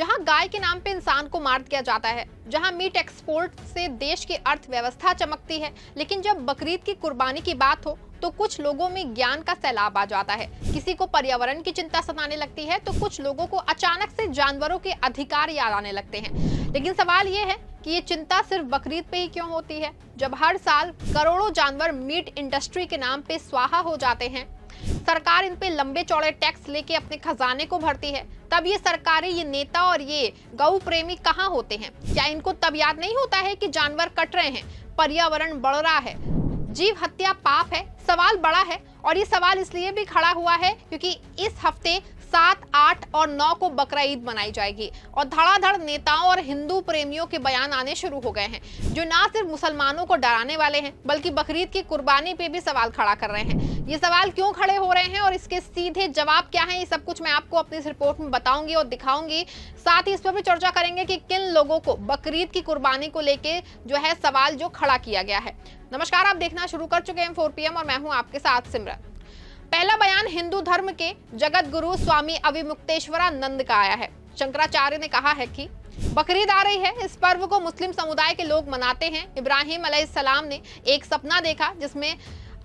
जहां गाय के नाम पे इंसान को मार दिया जाता है, जहां मीट एक्सपोर्ट से देश की अर्थव्यवस्था चमकती है, लेकिन जब बकरीद की कुर्बानी की बात हो तो कुछ लोगों में ज्ञान का सैलाब आ जाता है। किसी को पर्यावरण की चिंता सताने लगती है तो कुछ लोगों को अचानक से जानवरों के अधिकार याद आने लगते हैं। लेकिन सवाल ये है कि ये चिंता सिर्फ बकरीद पे ही क्यों होती है? जब हर साल करोड़ों जानवर मीट इंडस्ट्री के नाम पे स्वाहा हो जाते हैं, सरकार इन पे लंबे चौड़े टैक्स लेके अपने खजाने को भरती है, तब ये सरकारें, ये नेता और ये गौ प्रेमी कहाँ होते हैं? क्या इनको तब याद नहीं होता है कि जानवर कट रहे हैं, पर्यावरण बढ़ रहा है, जीव हत्या पाप है? सवाल बड़ा है और ये सवाल इसलिए भी खड़ा हुआ है क्योंकि इस हफ्ते 7, 8 और 9 को बकरा ईद मनाई जाएगी और धड़ाधड़ नेताओं और हिंदू प्रेमियों के बयान आने शुरू हो गए हैं, जो ना सिर्फ मुसलमानों को डराने वाले हैं बल्कि बकरीद की कुर्बानी पे भी सवाल खड़ा कर रहे हैं। ये सवाल क्यों खड़े हो रहे हैं और इसके सीधे जवाब क्या हैं, ये सब कुछ मैं आपको अपनी इस रिपोर्ट में बताऊंगी और दिखाऊंगी। साथ ही इस पर भी चर्चा करेंगे कि किन लोगों को बकरीद की कुर्बानी को लेके जो है सवाल जो खड़ा किया गया है। नमस्कार, आप देखना शुरू कर चुके हैं 4 PM और मैं हूं आपके साथ सिमरन। पहला बयान हिंदू धर्म के जगत गुरु स्वामी अविमुक्तेश्वरानंद का आया है। शंकराचार्य ने कहा है कि बकरीद आ रही है, इस पर्व को मुस्लिम समुदाय के लोग मनाते हैं। इब्राहिम अलैहिस्सलाम ने एक सपना देखा जिसमें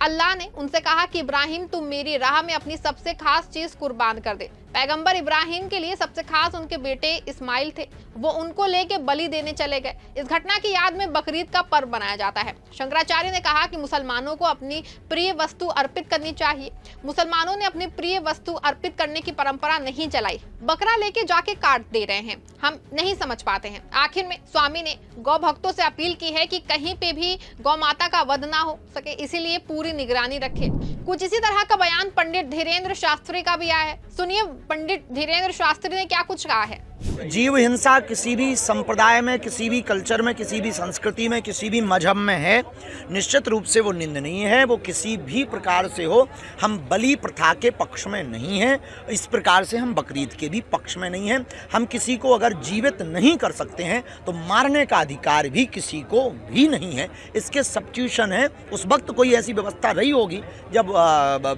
अल्लाह ने उनसे कहा कि इब्राहिम, तुम मेरी राह में अपनी सबसे खास चीज कुर्बान कर दे। पैगंबर इब्राहिम के लिए सबसे खास उनके बेटे इस्माइल थे, वो उनको लेके बलि देने चले गए। इस घटना की याद में बकरीद का पर्व मनाया जाता है। शंकराचार्य ने कहा कि मुसलमानों को अपनी प्रिय वस्तु अर्पित करनी चाहिए। मुसलमानों ने अपनी प्रिय वस्तु अर्पित करने की परंपरा नहीं चलाई, बकरा लेके जाके काट दे रहे हैं। हम नहीं समझ पाते हैं। आखिर में स्वामी ने गौ भक्तों से अपील की है कि कहीं पे भी गौ माता का वध ना हो सके, इसीलिए पूरी निगरानी रखे। कुछ इसी तरह का बयान पंडित धीरेन्द्र शास्त्री का भी आया है। सुनिए पंडित धीरेन्द्र शास्त्री ने क्या कुछ कहा है। जीव हिंसा किसी भी संप्रदाय में, किसी भी कल्चर में, किसी भी संस्कृति में, किसी भी मजहब में है, निश्चित रूप से वो निंदनीय है। वो किसी भी प्रकार से हो, हम बलि प्रथा के पक्ष में नहीं हैं, इस प्रकार से हम बकरीद के भी पक्ष में नहीं हैं। हम किसी को अगर जीवित नहीं कर सकते हैं तो मारने का अधिकार भी किसी को भी नहीं है। इसके सब्स्टिट्यूशन है, उस वक्त कोई ऐसी व्यवस्था रही होगी जब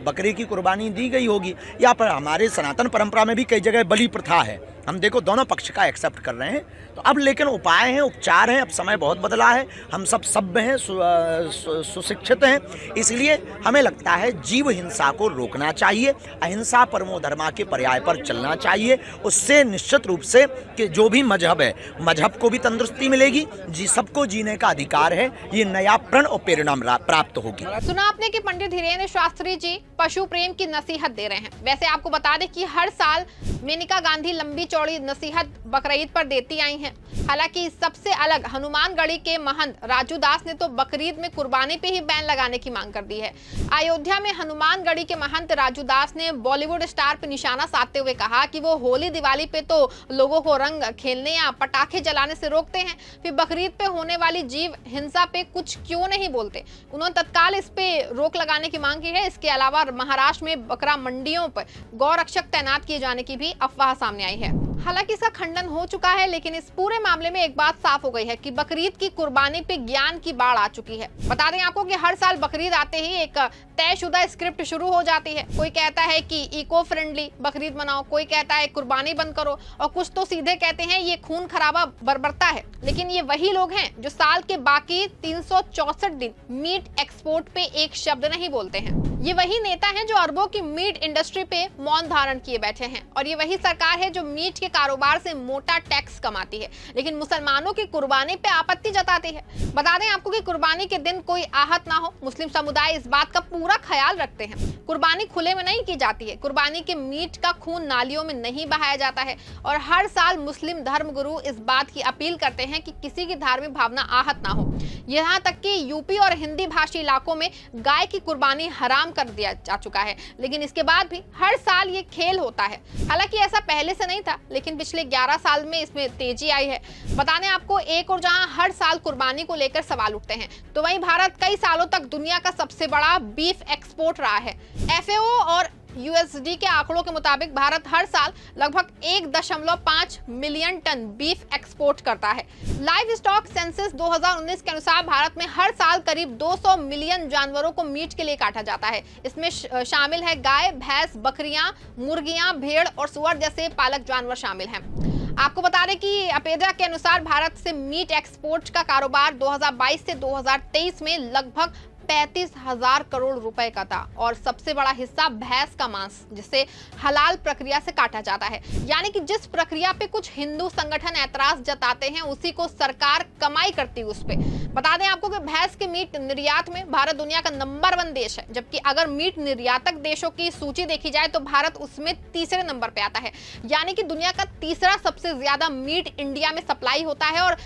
बकरे की कुर्बानी दी गई होगी, या पर हमारे सनातन परंपरा में भी कई जगह बलि प्रथा है। हम देखो दोनों पक्ष का एक्सेप्ट कर रहे हैं। तो अब लेकिन उपाय हैं, उपचार हैं। अब समय बहुत बदला है, हम सब सभ्य हैं, सुशिक्षित हैं, इसलिए हमें लगता है जीव हिंसा को रोकना चाहिए, अहिंसा परमो धर्मा के पर्याय पर चलना चाहिए। उससे निश्चित रूप से कि जो भी मजहब है, मजहब को भी तंदुरुस्ती मिलेगी, सबको जीने का अधिकार है, ये नया प्रण और प्रेरणा प्राप्त होगी। सुना आपने कि पंडित धीरेन्द्र शास्त्री जी पशु प्रेम की नसीहत दे रहे हैं। वैसे आपको बता दें कि हर साल मेनका गांधी लंबी चौड़ी नसीहत बकरीद पर देती आई हैं। हालांकि सबसे अलग हनुमानगढ़ी के महंत राजू दास ने तो बकरीद में कुर्बानी पे ही बैन लगाने की मांग कर दी है। अयोध्या में हनुमानगढ़ी के महंत राजू दास ने बॉलीवुड स्टार पे निशाना साधते हुए कहा कि वो होली दिवाली पे तो लोगों को रंग खेलने या पटाखे जलाने से रोकते हैं, फिर बकरीद पे होने वाली जीव हिंसा पे कुछ क्यों नहीं बोलते। उन्होंने तत्काल इस पे रोक लगाने की मांग की है। इसके अलावा महाराष्ट्र में बकरा मंडियों पर गौ रक्षक तैनात किए जाने की भी अफवाह सामने आई है। हालांकि इसका खंडन हो चुका है, लेकिन इस पूरे मामले में एक बात साफ हो गई है कि बकरीद की कुर्बानी पे ज्ञान की बाढ़ आ चुकी है। बता दें आपको कि हर साल बकरीद आते ही एक तयशुदा स्क्रिप्ट शुरू हो जाती है। कोई कहता है कि इको फ्रेंडली बकरीद मनाओ, कोई कहता है कुर्बानी बंद करो, और कुछ तो सीधे कहते हैं ये खून खराबा बर्बरता है। लेकिन ये वही लोग हैं जो साल के बाकी 364 दिन मीट एक्सपोर्ट पे एक शब्द नहीं बोलते हैं। ये वही नेता हैं जो अरबों की मीट इंडस्ट्री पे मौन धारण किए बैठे हैं, और ये वही सरकार है जो मीट के कारोबार से मोटा टैक्स कमाती है, लेकिन मुसलमानों की कुर्बानी पे आपत्ति जताती है। बता दें आपको कि कुर्बानी के दिन कोई आहत ना हो, मुस्लिम समुदाय इस बात का पूरा ख्याल रखते हैं। कुर्बानी खुले में नहीं की जाती है, कुर्बानी के मीट का खून नालियों में नहीं बहाया जाता है, और हर साल मुस्लिम धर्म गुरु इस बात की अपील करते हैं कि किसी की धार्मिक भावना आहत ना हो। यहाँ तक कि यूपी और हिंदी भाषी इलाकों में गाय की कुर्बानी हराम कर दिया जा चुका है, लेकिन इसके बाद भी हर साल ये खेल होता है। हालांकि ऐसा पहले से नहीं था, लेकिन पिछले 11 साल में इसमें तेजी आई है। बताने आपको, एक और जहां हर साल कुर्बानी को लेकर सवाल उठते हैं, तो वहीं भारत कई सालों तक दुनिया का सबसे बड़ा बीफ एक्सपोर्ट रहा है। FAO और USD के आंकड़ों के मुताबिक भारत हर साल लगभग 1.5 मिलियन टन बीफ एक्सपोर्ट करता है। लाइव स्टॉक सेंसस 2019 के अनुसार भारत में हर साल करीब 200 मिलियन जानवरों को मीट के लिए काटा जाता है। इसमें शामिल है गाय, भैंस, बकरियां, मुर्गियां, भेड़ और सुअर जैसे पालक जानवर शामिल हैं। आपको बता दें कि अपेजा के अनुसार भारत से मीट एक्सपोर्ट का कारोबार 2022 से 2023 में लगभग 35,000 करोड़ रुपए का था और सबसे बड़ा हिस्सा भैंस का मांस जिसे हलाल प्रक्रिया से काटा जाता है। यानी कि जिस प्रक्रिया पे कुछ हिंदू संगठन ऐतराज जताते हैं उसी को सरकार कमाई करती है उस पे। बता दें आपको कि भैंस के मीट निर्यात में भारत दुनिया का नंबर 1 देश है, जबकि अगर मीट निर्यातक देशों की सूची देखी जाए तो भारत उसमें तीसरे नंबर पे आता है। यानी कि दुनिया का तीसरा सबसे ज्यादा मीट इंडिया में सप्लाई होता है और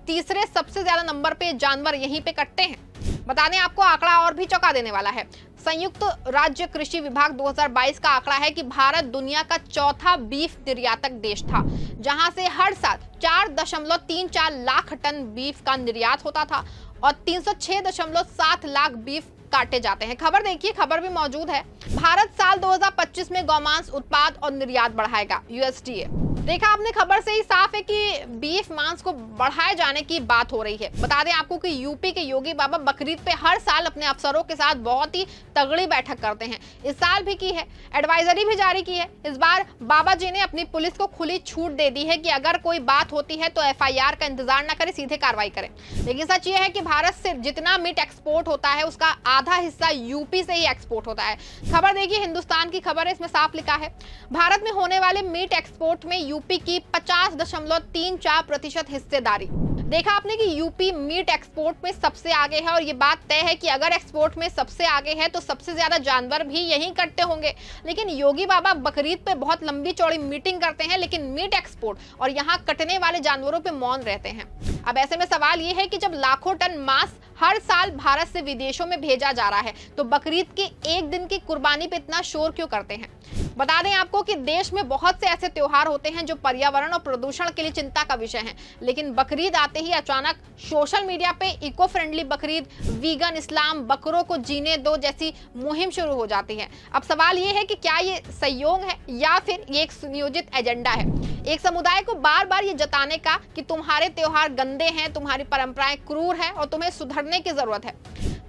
तीसरे सबसे ज्यादा नंबर पे जानवर यहीं पे कटते हैं। बता दें आपको आंकड़ा और भी चौंका देने वाला है। संयुक्त राज्य कृषि विभाग 2022 का आंकड़ा है कि भारत दुनिया का चौथा बीफ निर्यातक देश था, जहां से हर साल 4.34 लाख टन बीफ का निर्यात होता था और 306.7 लाख बीफ काटे जाते हैं। खबर देखिए, खबर भी मौजूद है। भारत साल 2025 में गौमांस उत्पाद और निर्यात बढ़ाएगा, USDA। देखा आपने, खबर से ही साफ है कि बीफ मांस को बढ़ाए जाने की बात हो रही है। बता दें आपको कि यूपी के योगी बाबा बकरीद पे हर साल अपने अफसरों के साथ बहुत ही तगड़ी बैठक करते हैं। इस साल भी की है, एडवाइजरी भी जारी की है। इस बार बाबा जी ने अपनी पुलिस को खुली छूट दे दी है कि अगर कोई बात होती है तो FIR का इंतजार न करे, सीधे कार्रवाई करें। लेकिन सच ये है कि भारत से जितना मीट एक्सपोर्ट होता है उसका आधा हिस्सा यूपी से ही एक्सपोर्ट होता है। खबर देखिए, हिंदुस्तान की खबर है, इसमें साफ लिखा है भारत में होने वाले मीट एक्सपोर्ट में यूपी की 50.34% हिस्सेदारी। देखा आपने कि यूपी मीट एक्सपोर्ट में सबसे आगे है और ये बात तय है कि अगर एक्सपोर्ट में सबसे आगे है तो सबसे ज्यादा जानवर भी यहीं कटते होंगे। लेकिन योगी बाबा बकरीद पे बहुत लंबी चौड़ी मीटिंग करते हैं, लेकिन मीट एक्सपोर्ट और यहाँ कटने वाले जानवरों पे मौन रहते हैं। अब ऐसे में सवाल ये है कि जब लाखों टन मांस हर साल भारत से विदेशों में भेजा जा रहा है तो बकरीद के एक दिन की कुर्बानी पे इतना शोर क्यों करते हैं। बता दें आपको कि देश में बहुत से ऐसे त्योहार होते हैं जो पर्यावरण और प्रदूषण के लिए चिंता का विषय हैं, लेकिन बकरीद आते ही अचानक सोशल मीडिया पे इको फ्रेंडली बकरीद, वीगन इस्लाम, बकरों को जीने दो जैसी मुहिम शुरू हो जाती है। अब सवाल ये है कि क्या ये संयोग है या फिर ये एक सुनियोजित एजेंडा है, एक समुदाय को बार बार ये जताने का कि तुम्हारे त्योहार गंदे हैं, तुम्हारी परंपराएं क्रूर हैं और तुम्हें सुधरने की जरूरत है।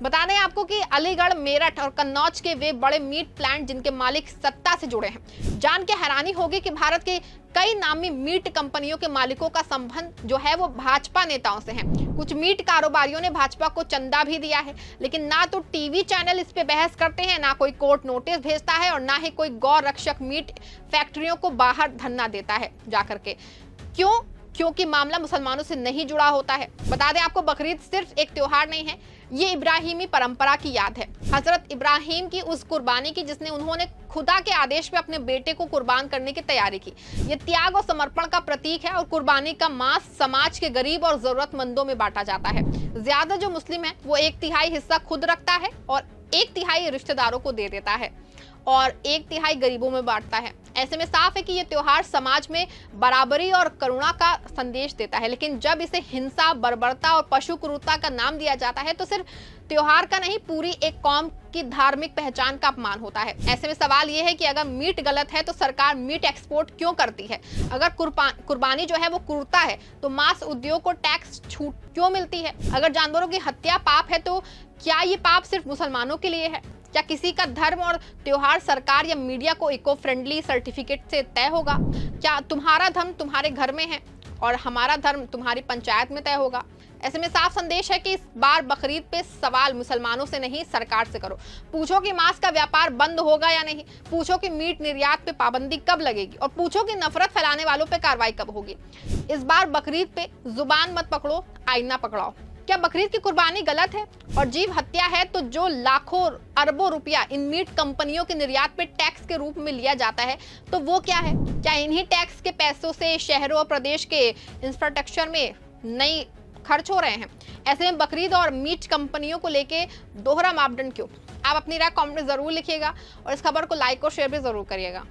बता दें आपको कि अलीगढ़, मेरठ और कन्नौज के वे बड़े मीट प्लांट जिनके मालिक सत्ता से जुड़े हैं, जान के हैरानी होगी कि भारत के कई नामी मीट कंपनियों के मालिकों का संबंध जो है वो भाजपा नेताओं से है। कुछ मीट कारोबारियों ने भाजपा को चंदा भी दिया है, लेकिन ना तो टीवी चैनल इस पे बहस करते हैं, ना कोई कोर्ट नोटिस भेजता है और ना ही कोई गौ रक्षक मीट फैक्ट्रियों को बाहर धरना देता है जाकर के। क्यों? क्योंकि मामला मुसलमानों से नहीं जुड़ा होता है। बता दें आपको, बकरीद सिर्फ एक त्योहार नहीं है, ये इब्राहिमी परंपरा की याद है। हजरत इब्राहिम की उस कुर्बानी की जिसने उन्होंने खुदा के आदेश पे अपने बेटे को कुर्बान करने की तैयारी की। ये त्याग और समर्पण का प्रतीक है और कुर्बानी का मांस समाज के गरीब और जरूरतमंदों में बांटा जाता है। ज्यादा जो मुस्लिम है वो 1/3 हिस्सा खुद रखता है और 1/3 रिश्तेदारों को दे देता है और 1/3 गरीबों में बांटता है। ऐसे में साफ है कि ये त्योहार समाज में बराबरी और करुणा का संदेश देता है, लेकिन जब इसे हिंसा, बर्बरता और पशु क्रूरता का नाम दिया जाता है तो सिर्फ त्योहार का नहीं, पूरी एक कौम की धार्मिक पहचान का अपमान होता है। ऐसे में सवाल ये है कि अगर मीट गलत है तो सरकार मीट एक्सपोर्ट क्यों करती है? अगर कुर्बानी जो है वो क्रूरता है तो मांस उद्योग को टैक्स छूट क्यों मिलती है? अगर जानवरों की हत्या पाप है तो क्या ये पाप सिर्फ मुसलमानों के लिए है? क्या किसी का धर्म और त्योहार सरकार या मीडिया को इको फ्रेंडली सर्टिफिकेट से तय होगा? क्या तुम्हारा धर्म तुम्हारे घर में है और हमारा धर्म तुम्हारी पंचायत में तय होगा? ऐसे में साफ संदेश है कि इस बार बकरीद पे सवाल मुसलमानों से नहीं, सरकार से करो। पूछो कि मांस का व्यापार बंद होगा या नहीं, पूछो कि मीट निर्यात पे पाबंदी कब लगेगी और पूछो कि नफरत फैलाने वालों पे कार्रवाई कब होगी। इस बार बकरीद पे जुबान मत पकड़ो, आईना पकड़ाओ। क्या बकरीद की कुर्बानी गलत है और जीव हत्या है तो जो लाखों अरबों रुपया इन मीट कंपनियों के निर्यात पे टैक्स के रूप में लिया जाता है तो वो क्या है? क्या इन्हीं टैक्स के पैसों से शहरों और प्रदेश के इंफ्रास्ट्रक्चर में नई खर्च हो रहे हैं? ऐसे में बकरीद और मीट कंपनियों को लेके दोहरा मापदंड क्यों? आप अपनी राय कमेंट में जरूर लिखिएगा और इस खबर को लाइक और शेयर भी जरूर करिएगा।